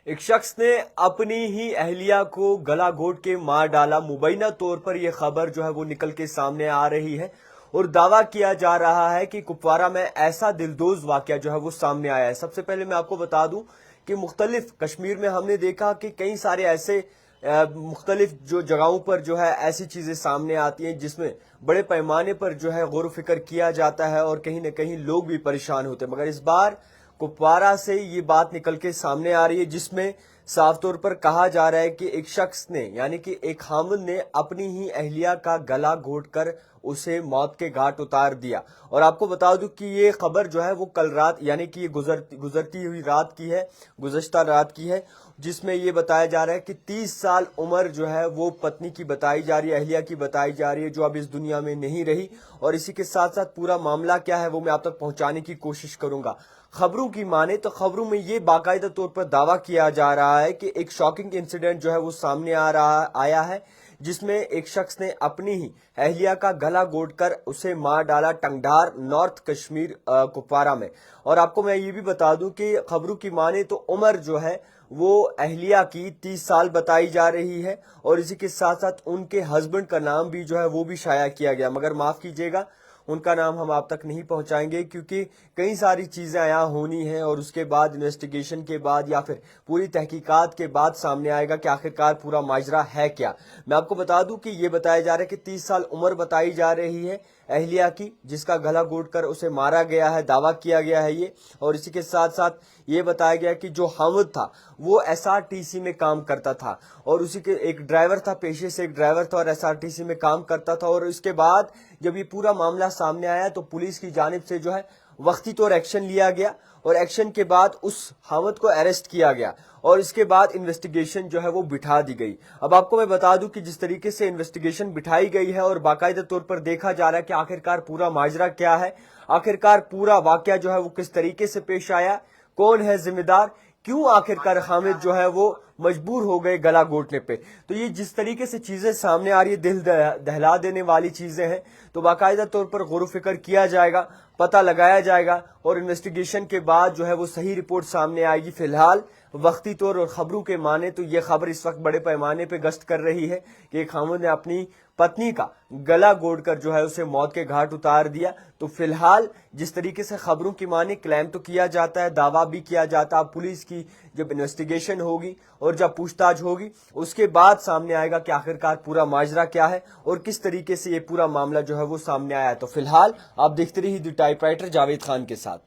एक शख्स ने अपनी ही अहलिया को गला घोट के मार डाला। मुबैना तौर पर यह खबर जो है वो निकल के सामने आ रही है और दावा किया जा रहा है कि कुपवारा में ऐसा दिलदोज वाकया जो है वो सामने आया है। सबसे पहले मैं आपको बता दूं कि मुख्तलिफ कश्मीर में हमने देखा कि कई सारे ऐसे मुख्तलिफ जो जगहों पर जो है ऐसी चीजें सामने आती हैं जिसमें बड़े पैमाने पर जो है गौर फिक्र किया जाता है और कहीं न कहीं लोग भी परेशान होते हैं। मगर इस बार कुपवारा से ये बात निकल के सामने आ रही है जिसमें साफ तौर पर कहा जा रहा है कि एक शख्स ने यानी कि एक खामद ने अपनी ही अहलिया का गला घोटकर उसे मौत के घाट उतार दिया। और आपको बता दूं कि ये खबर जो है वो कल रात यानी कि ये गुजरती हुई रात की है, गुज़श्ता रात की है, जिसमें ये बताया जा रहा है कि 30 साल उम्र जो है वो पत्नी की बताई जा रही है, अहलिया की बताई जा रही है, जो अब इस दुनिया में नहीं रही। और इसी के साथ साथ पूरा मामला क्या है वो मैं आप तक पहुंचाने की कोशिश करूंगा। खबरों की माने तो खबरों में ये बाकायदा तौर पर दावा किया जा रहा है कि एक शॉकिंग इंसिडेंट जो है वो सामने आया है जिसमें एक शख्स ने अपनी ही अहलिया का गला घोटकर उसे मार डाला टंगधार नॉर्थ कश्मीर कुपवारा में। और आपको मैं ये भी बता दूं कि खबरों की माने तो उम्र जो है वो अहलिया की 30 साल बताई जा रही है और इसी के साथ साथ उनके हस्बैंड का नाम भी जो है वो भी शाया किया गया, मगर माफ कीजिएगा उनका नाम हम आप तक नहीं पहुंचाएंगे क्योंकि कई सारी चीजें यहाँ होनी है और उसके बाद इन्वेस्टिगेशन के बाद या फिर पूरी तहकीकात के बाद सामने आएगा कि आखिरकार पूरा माजरा है क्या। मैं आपको बता दूं कि ये बताया जा रहा है कि 30 साल उम्र बताई जा रही है अहलिया की, जिसका गला घोटकर उसे मारा गया है, दावा किया गया है ये। और इसी के साथ साथ ये बताया गया कि जो हामिद था वो एसआरटीसी में काम करता था और उसी के एक ड्राइवर था, पेशे से एक ड्राइवर था और एसआरटीसी में काम करता था। और इसके बाद जब ये पूरा मामला सामने आया तो पुलिस की जानिब से जो है वक्ती तौर एक्शन लिया गया और एक्शन के बाद उस हामिद को अरेस्ट किया गया और इसके बाद इन्वेस्टिगेशन जो है वो बिठा दी गई। अब आपको मैं बता दूं कि जिस तरीके से इन्वेस्टिगेशन बिठाई गई है और बाकायदा तौर पर देखा जा रहा है कि आखिरकार पूरा माजरा क्या है, आखिरकार पूरा वाकया जो है वो किस तरीके से पेश आया, कौन है जिम्मेदार, क्यों आखिरकार हामिद जो है वो मजबूर हो गए गला घोटने पे। तो ये जिस तरीके से चीजें सामने आ रही है, दिल दहला देने वाली चीजें हैं, तो बाकायदा तौर पर गौर फिक्र किया जाएगा, पता लगाया जाएगा और इन्वेस्टिगेशन के बाद जो है वो सही रिपोर्ट सामने आएगी। फिलहाल वक्ती तौर और खबरों के माने तो ये खबर इस वक्त बड़े पैमाने पे गश्त कर रही है कि एक खामद ने अपनी पत्नी का गला घोटकर जो है उसे मौत के घाट उतार दिया। तो फिलहाल जिस तरीके से खबरों की माने क्लेम तो किया जाता है, दावा भी किया जाता है, पुलिस की जब इन्वेस्टिगेशन होगी और जब पूछताछ होगी उसके बाद सामने आएगा कि आखिरकार पूरा माजरा क्या है और किस तरीके से ये पूरा मामला जो है वो सामने आया है। तो फिलहाल आप देखते रहिए द टाइपराइटर जावेद खान के साथ।